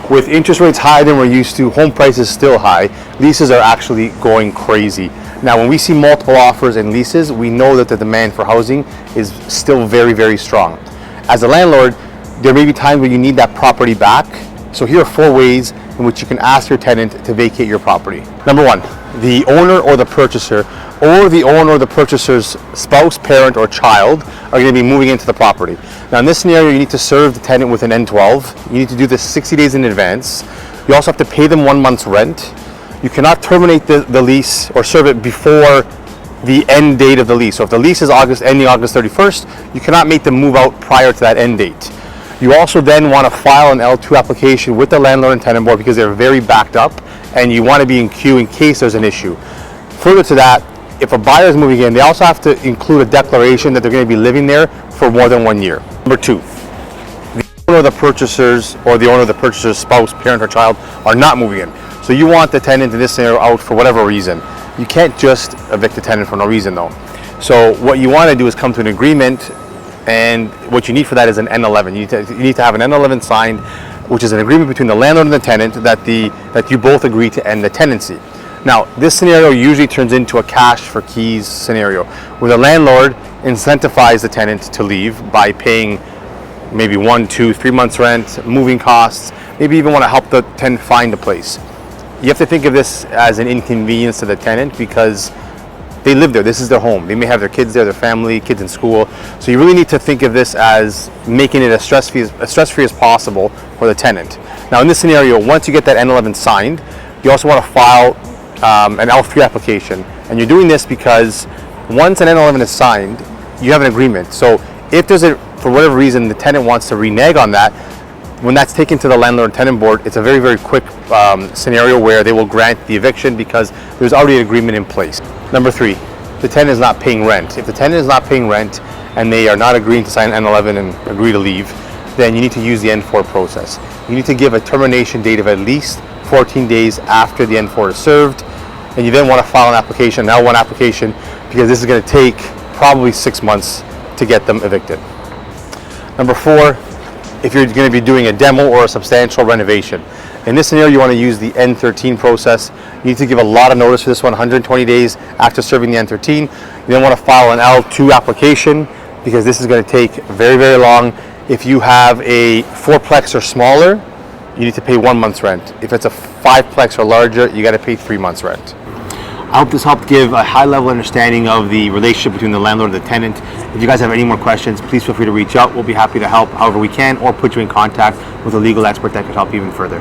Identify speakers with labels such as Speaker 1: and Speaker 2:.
Speaker 1: With interest rates higher than we're used to, home prices still high, leases are actually going crazy. Now, when we see multiple offers and leases, we know that the demand for housing is still very, very strong. As a landlord, there may be times where you need that property back. So here are 4 ways in which you can ask your tenant to vacate your property. Number 1, the owner or the purchaser, or the owner or the purchaser's spouse, parent, or child are going to be moving into the property. Now in this scenario, you need to serve the tenant with an N12. You need to do this 60 days in advance. You also have to pay them 1 month's rent. You cannot terminate the lease or serve it before the end date of the lease. So if the lease is ending August 31st, you cannot make them move out prior to that end date. You also then want to file an L2 application with the landlord and tenant board because they're very backed up, and you want to be in queue in case there's an issue. Further to that, if a buyer is moving in, they also have to include a declaration that they're going to be living there for more than 1 year. Number 2, the owner of the purchasers or the owner of the purchaser's spouse, parent, or child are not moving in. So you want the tenant in this scenario out for whatever reason. You can't just evict the tenant for no reason though. So what you want to do is come to an agreement, and what you need for that is an N11. You need to have an N11 signed, which is an agreement between the landlord and the tenant that you both agree to end the tenancy. Now, this scenario usually turns into a cash for keys scenario, where the landlord incentivizes the tenant to leave by paying maybe 1, 2, 3 months rent, moving costs, maybe even want to help the tenant find a place. You have to think of this as an inconvenience to the tenant because they live there. This is their home. They may have their kids there, their family, kids in school. So you really need to think of this as making it as stress-free as possible for the tenant. Now in this scenario, once you get that N11 signed, you also want to file an L3 application. And you're doing this because once an N11 is signed, you have an agreement. So if there's for whatever reason, the tenant wants to renege on that, when that's taken to the landlord and tenant board, it's a very, very quick scenario where they will grant the eviction because there's already an agreement in place. Number 3, the tenant is not paying rent. If the tenant is not paying rent and they are not agreeing to sign N11 and agree to leave, then you need to use the N4 process. You need to give a termination date of at least 14 days after the N4 is served, and you then want to file an application, an L1 application, because this is going to take probably 6 months to get them evicted. Number 4, if you're going to be doing a demo or a substantial renovation. In this scenario, you want to use the N13 process. You need to give a lot of notice for this one, 120 days after serving the N13. You then want to file an L2 application because this is going to take very, very long. If you have a 4-plex or smaller, you need to pay 1 month's rent. If it's a 5-plex or larger, you got to pay 3 months rent. I hope this helped give a high-level understanding of the relationship between the landlord and the tenant. If you guys have any more questions, please feel free to reach out. We'll be happy to help however we can, or put you in contact with a legal expert that could help you even further.